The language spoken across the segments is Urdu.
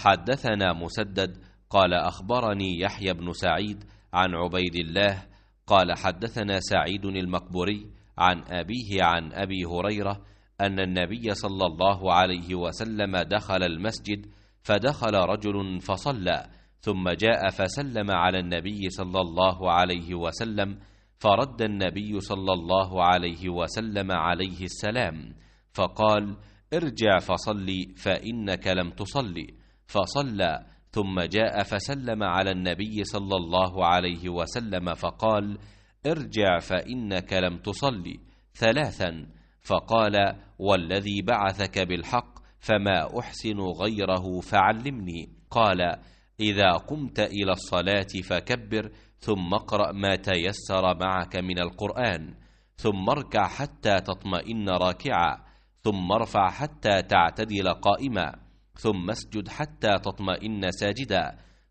حدثنا مسدد قال أخبرني يحيى بن سعيد عن عبيد الله قال حدثنا سعيد المقبوري عن أبيه عن أبي هريرة أن النبي صلى الله عليه وسلم دخل المسجد فدخل رجل فصلى ثم جاء فسلم على النبي صلى الله عليه وسلم فرد النبي صلى الله عليه وسلم عليه السلام فقال ارجع فصلي فإنك لم تصلي فصلى ثم جاء فسلم على النبي صلى الله عليه وسلم فقال ارجع فإنك لم تصلي ثلاثا فقال والذي بعثك بالحق فما أحسن غيره فعلمني قال إذا قمت إلى الصلاة فكبر ثم اقرأ ما تيسر معك من القرآن ثم اركع حتى تطمئن راكعا ثم ارفع حتى تعتدل قائما ثم اسجد حتى تطمئن ساجدا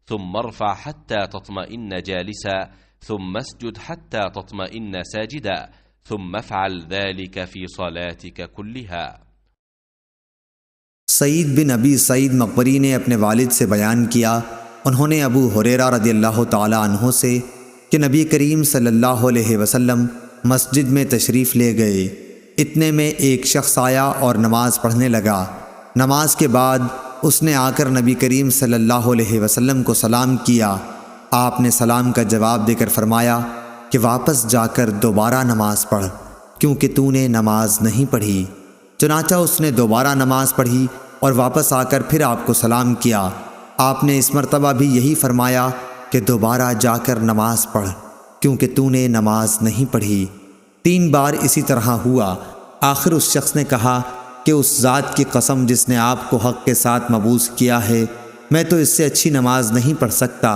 ثم ارفع حتى تطمئن جالسا ثم اسجد حتى تطمئن ساجدا ثم افعل ذلك في صلاتك كلها۔ سعید بن ابی سعید مقبری نے اپنے والد سے بیان کیا، انہوں نے ابو ہریرہ رضی اللہ تعالی عنہ سے کہ نبی کریم صلی اللہ علیہ وسلم مسجد میں تشریف لے گئے، اتنے میں ایک شخص آیا اور نماز پڑھنے لگا۔ نماز کے بعد اس نے آ کر نبی کریم صلی اللہ علیہ وسلم کو سلام کیا۔ آپ نے سلام کا جواب دے کر فرمایا کہ واپس جا کر دوبارہ نماز پڑھ، کیونکہ تو نے نماز نہیں پڑھی۔ چنانچہ اس نے دوبارہ نماز پڑھی اور واپس آ کر پھر آپ کو سلام کیا۔ آپ نے اس مرتبہ بھی یہی فرمایا کہ دوبارہ جا کر نماز پڑھ، کیونکہ تو نے نماز نہیں پڑھی۔ 3 بار اسی طرح ہوا۔ آخر اس شخص نے کہا کہ اس ذات کی قسم جس نے آپ کو حق کے ساتھ مبعوث کیا ہے، میں تو اس سے اچھی نماز نہیں پڑھ سکتا،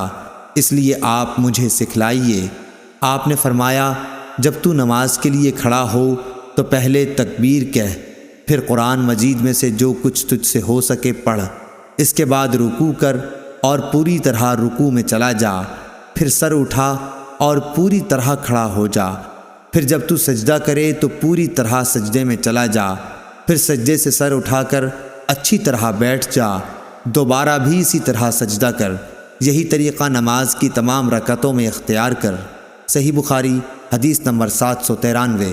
اس لیے آپ مجھے سکھلائیے۔ آپ نے فرمایا جب تو نماز کے لیے کھڑا ہو تو پہلے تکبیر کہہ، پھر قرآن مجید میں سے جو کچھ تجھ سے ہو سکے پڑھ، اس کے بعد رکوع کر اور پوری طرح رکوع میں چلا جا، پھر سر اٹھا اور پوری طرح کھڑا ہو جا، پھر جب تو سجدہ کرے تو پوری طرح سجدے میں چلا جا، پھر سجدے سے سر اٹھا کر اچھی طرح بیٹھ جا، دوبارہ بھی اسی طرح سجدہ کر۔ یہی طریقہ نماز کی تمام رکعتوں میں اختیار کر۔ صحیح بخاری حدیث نمبر 793۔